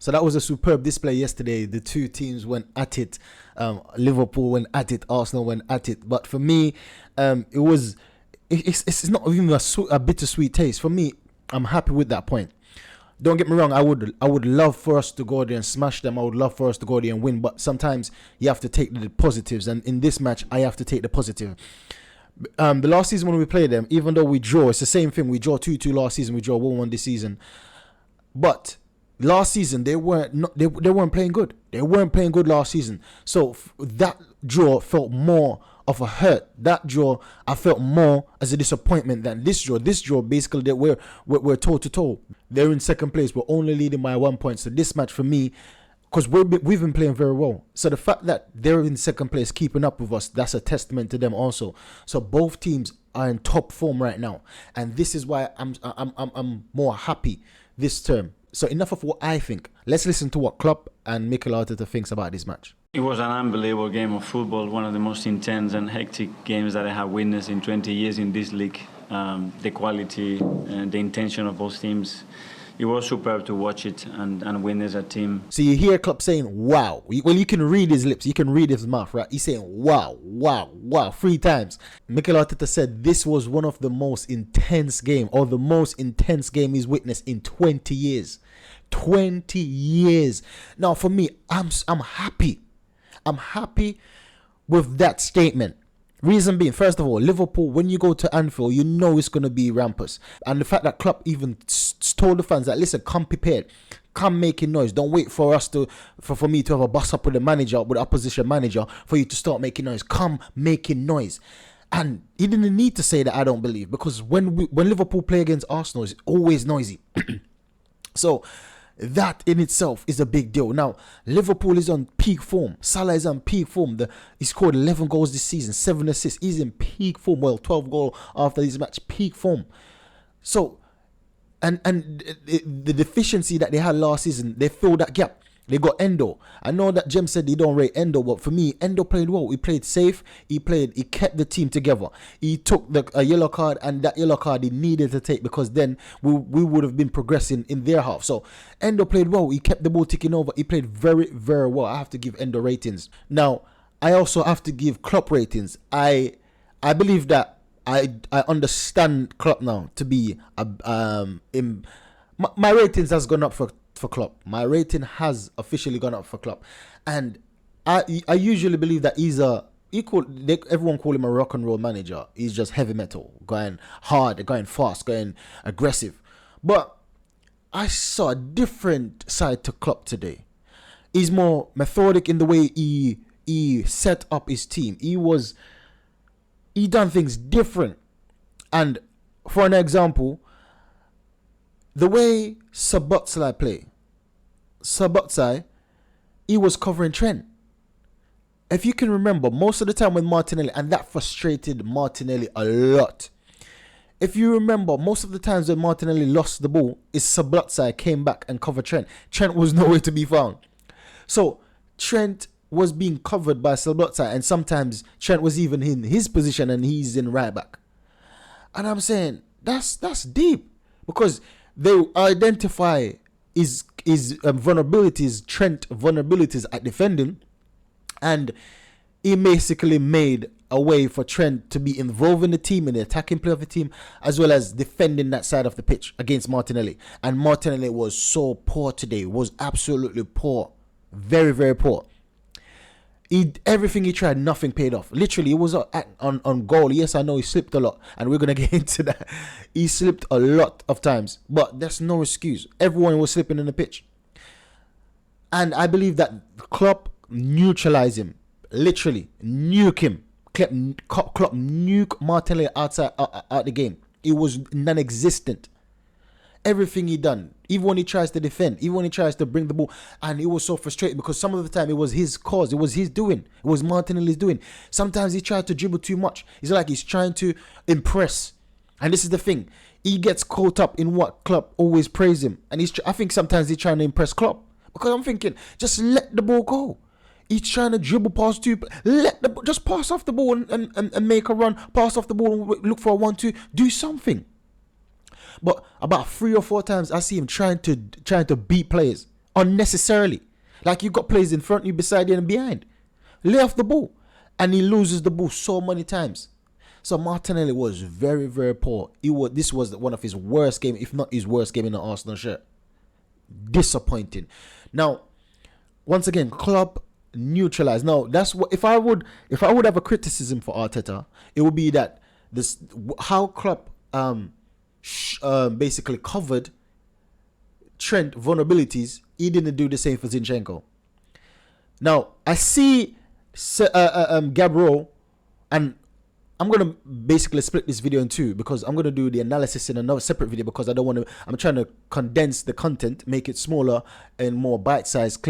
So that was a superb display yesterday. The two teams went at it. Liverpool went at it. Arsenal went at it. But for me, it's not even a bittersweet taste. For me, I'm happy with that point. Don't get me wrong. I would love for us to go there and smash them. I would love for us to go there and win. But sometimes you have to take the positives. And in this match, I have to take the positive. The last season when we played them, even though we draw, it's the same thing. We draw 2-2 last season. We draw 1-1 this season. But last season they weren't playing good. They weren't playing good last season. So that draw felt more of a hurt. That draw I felt more as a disappointment than this draw. This draw basically that we're toe to toe. They're in second place. We're only leading by 1 point. So this match for me, because we've been playing very well. So the fact that they're in second place, keeping up with us, that's a testament to them also. So both teams are in top form right now, and this is why I'm more happy this term. So enough of what I think. Let's listen to what Klopp and Mikel Arteta thinks about this match. It was an unbelievable game of football, one of the most intense and hectic games that I have witnessed in 20 years in this league. The quality and the intention of both teams. It was superb to watch it and witness a team. So you hear Klopp saying, wow. Well, you can read his lips. You can read his mouth, right? He's saying, wow, wow, wow, 3 times. Mikel Arteta said this was one of the most intense game, or the most intense game he's witnessed in 20 years. 20 years. Now, for me, I'm happy. I'm happy with that statement. Reason being, first of all, Liverpool, when you go to Anfield, you know it's going to be rampus. And the fact that Klopp even told the fans that, listen, come prepared. Come making noise. Don't wait for us for me to have a bust up with the manager, with the opposition manager, for you to start making noise. Come making noise. And he didn't need to say that, I don't believe, because when Liverpool play against Arsenal, it's always noisy. So that in itself is a big deal. Now, Liverpool is on peak form. Salah is on peak form. He scored 11 goals this season, 7 assists. He's in peak form. Well, 12 goals after this match, peak form. So, and the deficiency that they had last season, they filled that gap. They got Endo. I know that Jem said he don't rate Endo, but for me, Endo played well. He played safe. He kept the team together. He took a yellow card, and that yellow card he needed to take, because then we would have been progressing in their half. So Endo played well. He kept the ball ticking over. He played very, very well. I have to give Endo ratings. Now, I also have to give Klopp ratings. I believe that I understand Klopp now to be my ratings has gone up for Klopp. My rating has officially gone up for Klopp, and I usually believe that he's everyone call him a rock and roll manager. He's just heavy metal, going hard, going fast, going aggressive. But I saw a different side to Klopp today. He's more methodic in the way he set up his team. He done things different. And for an example, the way Szoboszlai play. Szoboszlai, he was covering Trent. If you can remember, most of the time with Martinelli, and that frustrated Martinelli a lot. If you remember, most of the times when Martinelli lost the ball, is Szoboszlai came back and covered Trent. Trent was nowhere to be found. So Trent was being covered by Szoboszlai, and sometimes Trent was even in his position and he's in right back. And I'm saying that's deep, because they identify his vulnerabilities, Trent vulnerabilities at defending, and he basically made a way for Trent to be involved in the team, in the attacking play of the team, as well as defending that side of the pitch against Martinelli. And Martinelli was so poor today, was absolutely poor, very, very poor. Everything he tried, nothing paid off. Literally, he was on goal. Yes, I know he slipped a lot, and we're going to get into that. He slipped a lot of times, but that's no excuse. Everyone was slipping in the pitch. And I believe that Klopp neutralized him. Literally, nuke him. Klopp nuke Martinelli out the game. It was non-existent. Everything he done, even when he tries to defend, even when he tries to bring the ball, and he was so frustrated because some of the time it was his cause, it was his doing, it was Martinelli's doing. Sometimes he tried to dribble too much. It's like he's trying to impress, and this is the thing. He gets caught up in what Klopp always praise him, and I think sometimes he's trying to impress Klopp, because I'm thinking, just let the ball go. He's trying to dribble past you, just pass off the ball and make a run, pass off the ball and look for a 1-2, do something. But about 3 or 4 times I see him trying to beat players unnecessarily. Like, you got players in front, you beside you, and behind. Lay off the ball. And he loses the ball so many times. So Martinelli was very, very poor. This was one of his worst games, if not his worst game in the Arsenal shirt. Disappointing. Now, once again, Klopp neutralized. Now, that's what if I would have a criticism for Arteta, it would be that how Klopp basically covered Trent vulnerabilities. He didn't do the same for Zinchenko. Now, I see Gabriel, and I'm going to basically split this video in two, because I'm going to do the analysis in another separate video, because I'm trying to condense the content, make it smaller and more bite-sized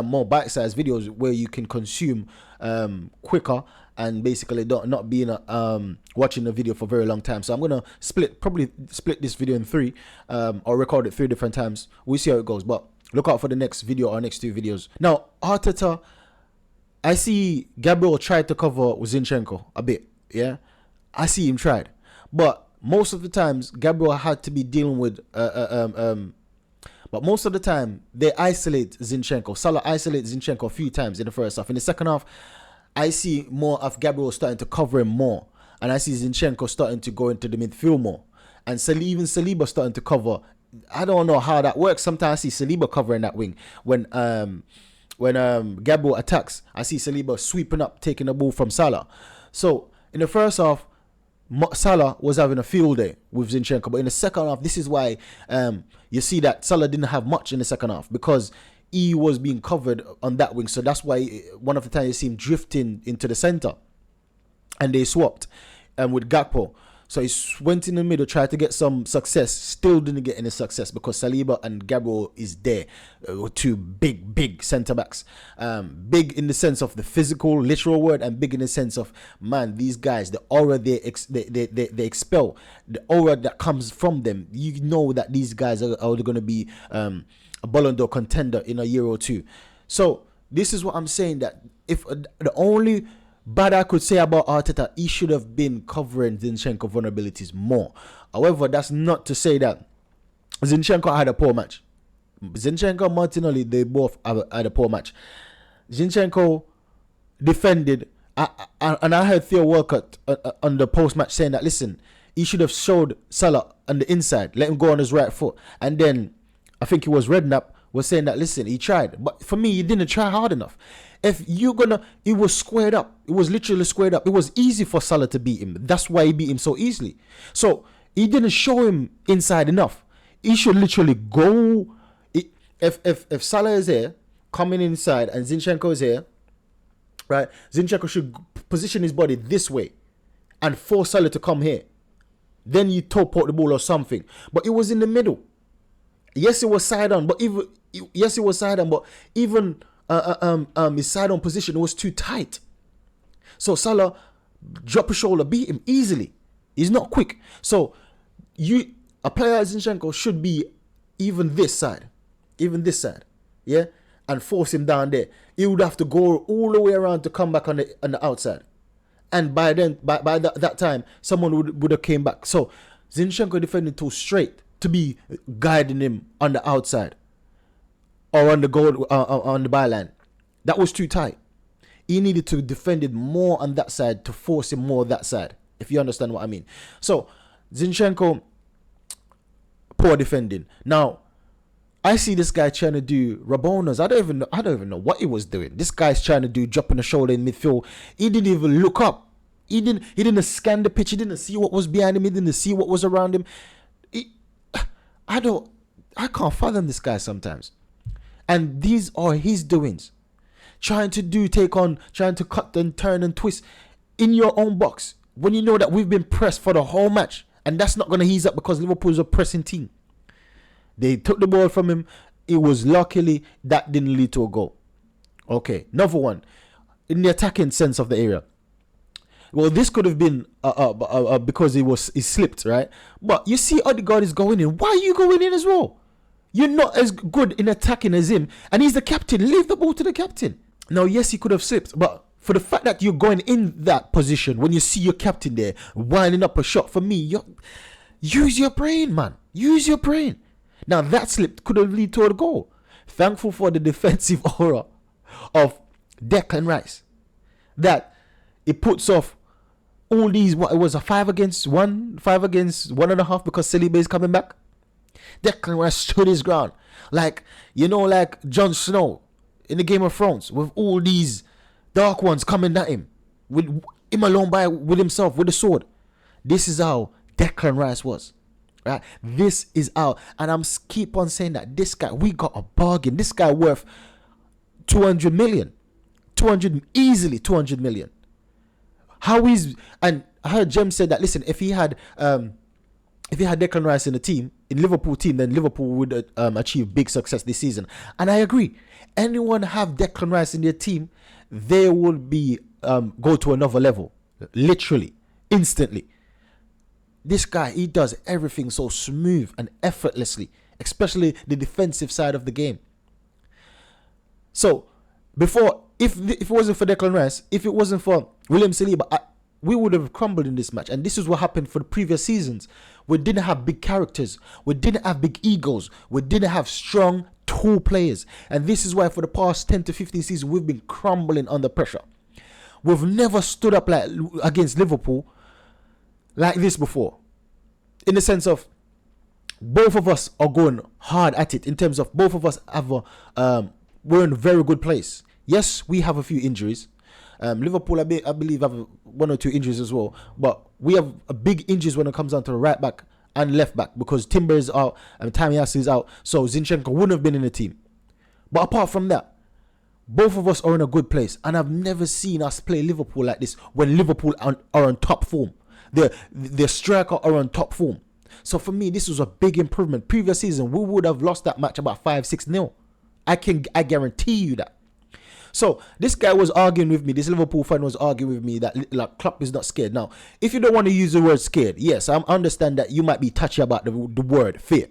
more bite-sized videos where you can consume quicker, and basically not being watching the video for a very long time. So I'm going to probably split this video in three, or record it 3 different times. We'll see how it goes, but look out for the next video or next 2 videos. Now, Arteta, I see Gabriel tried to cover Zinchenko a bit. Yeah, I see him tried, but most of the times Gabriel had to be dealing with but most of the time they isolate Zinchenko. Salah isolates Zinchenko a few times in the first half. In the second half, I see more of Gabriel starting to cover him more, and I see Zinchenko starting to go into the midfield more, and even Saliba starting to cover. I don't know how that works. Sometimes I see Saliba covering that wing when Gabriel attacks. I see Saliba sweeping up, taking the ball from Salah. So in the first half, Salah was having a field day with Zinchenko. But in the second half, this is why you see that Salah didn't have much in the second half, because he was being covered on that wing. So that's why one of the times you see him drifting into the centre. And they swapped with Gakpo. So he went in the middle, tried to get some success. Still didn't get any success, because Saliba and Gabriel is there. 2 big centre-backs. Big in the sense of the physical, literal word, and big in the sense of, man, these guys, the aura they expel, the aura that comes from them, you know that these guys are going to be a Ballon d'Or contender in a year or 2. So this is what I'm saying, that if the only bad I could say about Arteta, he should have been covering Zinchenko vulnerabilities more. However, that's not to say that Zinchenko had a poor match. Zinchenko and Martinelli, they both had a poor match. Zinchenko defended, and I heard Theo Walcott on the post-match saying that, listen, he should have showed Salah on the inside, let him go on his right foot. And then I think it was Redknapp was saying that, listen, he tried. But for me, he didn't try hard enough. If you're it was squared up. It was literally squared up. It was easy for Salah to beat him. That's why he beat him so easily. So he didn't show him inside enough. He should literally go. If Salah is here, coming inside, and Zinchenko is here, right? Zinchenko should position his body this way and force Salah to come here. Then you top out the ball or something. But it was in the middle. Yes, it was side on, but even his side on position was too tight. So Salah drop a shoulder, beat him easily. He's not quick. So a player like Zinchenko should be even this side, yeah, and force him down there. He would have to go all the way around to come back on the outside. And by then, by that time, someone would have came back. So Zinchenko defended too straight to be guiding him on the outside or on the goal on the byline. That was too tight. He needed to defend it more on that side to force him more that side, if you understand what I mean. So Zinchenko, poor defending. Now I see this guy trying to do Rabonas. I don't even know what he was doing. This guy's trying to do dropping the shoulder in midfield. He didn't even look up. He didn't scan the pitch. He didn't see what was behind him. He didn't see what was around him. I can't fathom this guy sometimes. And these are his doings. Trying to cut and turn and twist in your own box when you know that we've been pressed for the whole match. And that's not going to ease up because Liverpool's a pressing team. They took the ball from him. It was luckily that didn't lead to a goal. Okay, another one. In the attacking sense of the area. Well, this could have been because he slipped, right? But you see Odegaard is going in. Why are you going in as well? You're not as good in attacking as him. And he's the captain. Leave the ball to the captain. Now, yes, he could have slipped. But for the fact that you're going in that position, when you see your captain there, winding up a shot, for me, use your brain, man. Use your brain. Now, that slip could have led to a goal. thankful for the defensive aura of Declan Rice, that it puts off all these. What it was, a 5 against 1, 5 against 1.5, because Saliba is coming back. Declan Rice stood his ground, like like Jon Snow in the Game of Thrones, with all these dark ones coming at him, with him alone with himself with the sword. This is how Declan Rice was, right? This is how, and I'm keep on saying that this guy, we got a bargain. This guy worth 200 million, easily 200 million. How is, and I heard Jem said that, listen, if he had Declan Rice in the team, in Liverpool team, then Liverpool would achieve big success this season. And I agree. Anyone have Declan Rice in their team, they will be go to another level, literally, instantly. This guy, he does everything so smooth and effortlessly, especially the defensive side of the game. So, before, if it wasn't for Declan Rice, if it wasn't for William Saliba, we would have crumbled in this match. And this is what happened for the previous seasons. We didn't have big characters. We didn't have big egos. We didn't have strong, tall players. And this is why for the past 10 to 15 seasons, we've been crumbling under pressure. We've never stood up like against Liverpool like this before. In the sense of, both of us are going hard at it, in terms of both of us have we're in a very good place. Yes, we have a few injuries. Liverpool, I believe, have 1 or 2 injuries as well. But we have a big injuries when it comes down to the right back and left back, because Timber is out and Tamias is out. So Zinchenko wouldn't have been in the team. But apart from that, both of us are in a good place. And I've never seen us play Liverpool like this when Liverpool are on top form. The striker are on top form. So for me, this was a big improvement. Previous season, we would have lost that match about 5-6-0. I guarantee you that. So this guy was arguing with me, this Liverpool fan was arguing with me that like Klopp is not scared. Now, if you don't want to use the word scared, yes, I understand that you might be touchy about the word fear.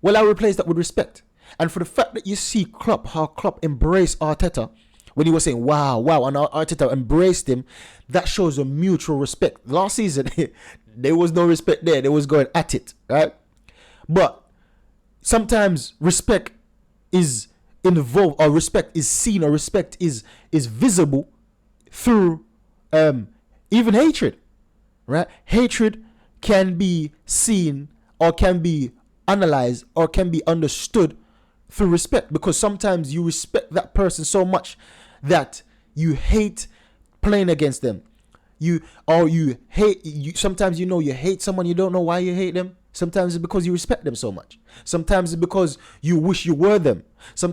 Well, I replace that with respect. And for the fact that you see how Klopp embraced Arteta, when he was saying, wow, and Arteta embraced him, that shows a mutual respect. Last season, there was no respect there. They was going at it, right? But sometimes respect is involved, or respect is seen, or respect is visible through even hatred, right? Hatred can be seen, or can be analyzed, or can be understood through respect, because sometimes you respect that person so much that you hate playing against them. Sometimes you hate someone, you don't know why you hate them. Sometimes it's because you respect them so much. Sometimes it's because you wish you were them. So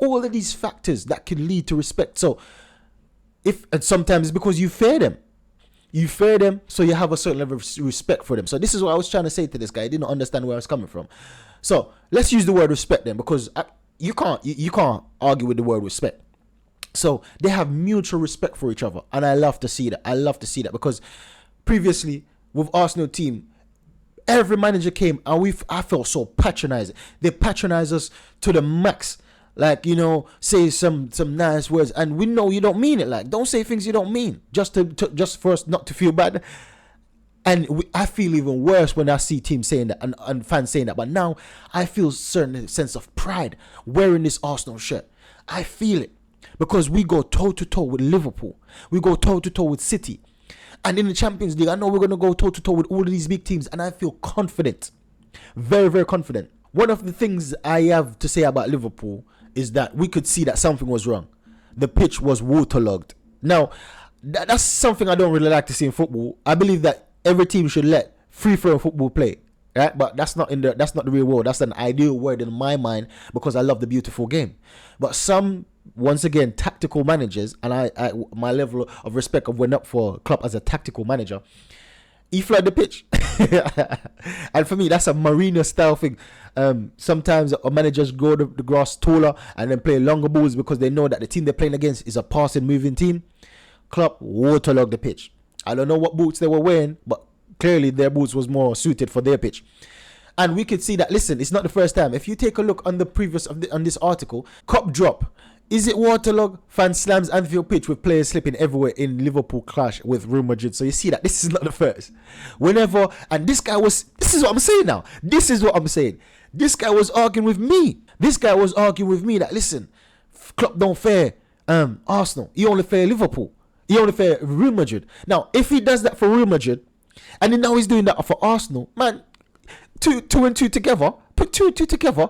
all of these factors that can lead to respect. So and sometimes it's because you fear them. You fear them, so you have a certain level of respect for them. So this is what I was trying to say to this guy. I didn't understand where I was coming from. So let's use the word respect then, because you can't argue with the word respect. So they have mutual respect for each other, and I love to see that. Because previously with Arsenal team, every manager came and I felt so patronizing. They patronize us to the max. Like, say some nice words, and we know you don't mean it. Like, don't say things you don't mean, just for us not to feel bad. And I feel even worse when I see teams saying that and fans saying that. But now I feel a certain sense of pride wearing this Arsenal shirt. I feel it because we go toe to toe with Liverpool. We go toe to toe with City. And in the Champions League, I know we're going to go toe to toe with all of these big teams. And I feel confident. Very, very confident. One of the things I have to say about Liverpool is that we could see that something was wrong. The pitch was waterlogged. Now, that's something I don't really like to see in football. I believe that every team should let free-flowing football play, right? But that's not the real world. That's an ideal word in my mind because I love the beautiful game. But some, once again, tactical managers, and I my level of respect went up for Klopp as a tactical manager. He flooded the pitch. And for me, that's a Mourinho style thing. Sometimes managers grow the grass taller and then play longer balls because they know that the team they're playing against is a passing, moving team. Klopp waterlogged the pitch. I don't know what boots they were wearing, but clearly their boots was more suited for their pitch. And we could see that, listen, it's not the first time. If you take a look on the previous, on this article, cup drop Is it waterlogged? Fan slams Anfield pitch with players slipping everywhere in Liverpool clash with Real Madrid. So you see that this is not the first. Whenever, and this is what I'm saying now. This is what I'm saying. This guy was arguing with me. That, listen, Klopp don't fare Arsenal. He only fare Liverpool. He only fare Real Madrid. Now, if he does that for Real Madrid, and then now he's doing that for Arsenal, man, two and two together, put two and two together,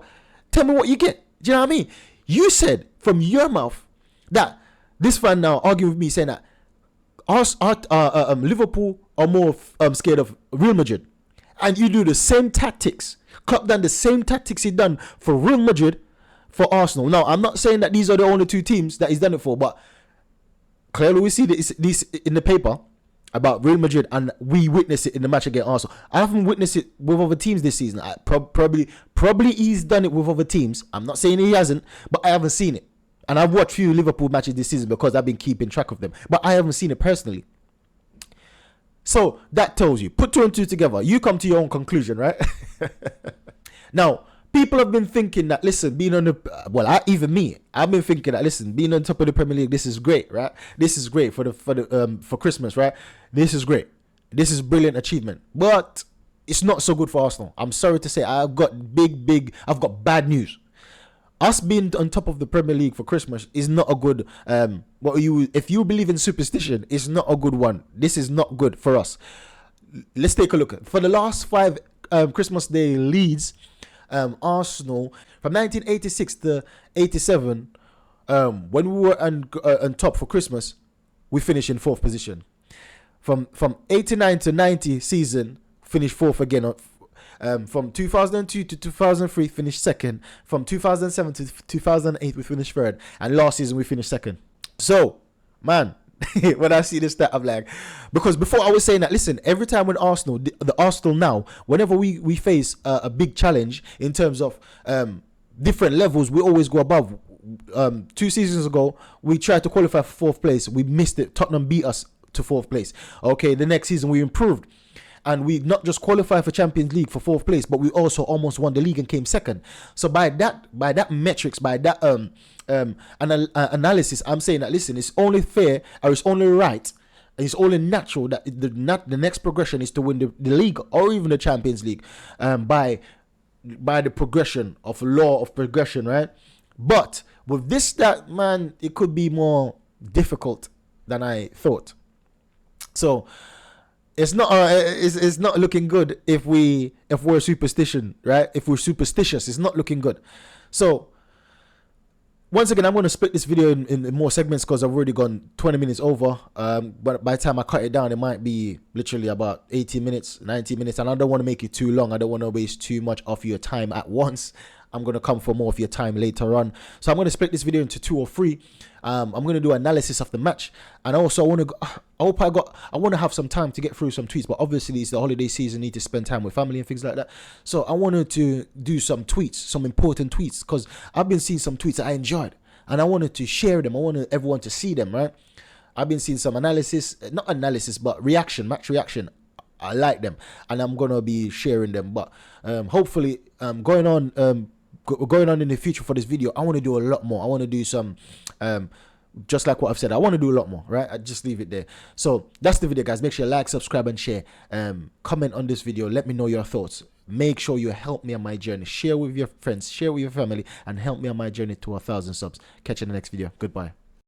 tell me what you get. Do you know what I mean? You said from your mouth that this fan now arguing with me saying that Liverpool are more scared of Real Madrid, and you do the same tactics. Klopp done the same tactics he done for Real Madrid for Arsenal. Now, I'm not saying that these are the only two teams that he's done it for, but clearly we see this in the paper about Real Madrid, and we witnessed it in the match against Arsenal. I haven't witnessed it with other teams this season. Probably he's done it with other teams. I'm not saying he hasn't, but I haven't seen it. And I've watched few Liverpool matches this season because I've been keeping track of them, but I haven't seen it personally. So that tells you, put two and two together, you come to your own conclusion, right? Now, people have been thinking that, listen, being on the even me, I've been thinking that, listen, being on top of the Premier League, this is great, right? This is great for Christmas, right? This is great. This is brilliant achievement, but it's not so good for Arsenal. I'm sorry to say, I've got bad news. Us being on top of the Premier League for Christmas is not a good. If you believe in superstition, it's not a good one. This is not good for us. Let's take a look. For the last 5 Christmas Day leads, Arsenal from 1986 to 87, when we were on top for Christmas, we finished in 4th position. From 89 to 90 season, finished 4th again. From 2002 to 2003, finished 2nd. From 2007 to 2008, we finished 3rd. And last season, we finished 2nd. So, man, when I see this stat, I'm like, because before I was saying that, listen, every time when Arsenal, the Arsenal now, whenever we face a big challenge in terms of different levels, we always go above. 2 seasons ago, we tried to qualify for 4th place. We missed it. Tottenham beat us to 4th place. Okay, the next season, we improved. And we not just qualified for Champions League for 4th place, but we also almost won the league and came 2nd. So by that metrics, by that analysis, I'm saying that, listen, it's only fair, or it's only right, and it's only natural that the next progression is to win the league or even the Champions League, by the progression of law of progression, right? But with this stat, man, it could be more difficult than I thought. So it's not looking good if we're superstition, right? If we're superstitious, it's not looking good. So once again, I'm going to split this video in more segments because I've already gone 20 minutes over. But by the time I cut it down, it might be literally about 18 minutes, 19 minutes. And I don't want to make it too long. I don't want to waste too much of your time at once. I'm going to come for more of your time later on. So I'm going to split this video into 2 or 3. I'm going to do analysis of the match. And also, I want to have some time to get through some tweets. But obviously, it's the holiday season. Need to spend time with family and things like that. So I wanted to do some tweets, some important tweets. Because I've been seeing some tweets that I enjoyed. And I wanted to share them. I wanted everyone to see them, right? I've been seeing some analysis. Not analysis, but match reaction. I like them. And I'm going to be sharing them. But hopefully, going on in the future for this video, I want to do a lot more. I want to do some just like what I've said, I want to do a lot more, right? I just leave it there. So that's the video, guys. Make sure you like, subscribe, and share. Comment on this video. Let me know your thoughts. Make sure you help me on my journey. Share with your friends, share with your family, and help me on my journey to 1,000 subs. Catch you in the next video. Goodbye.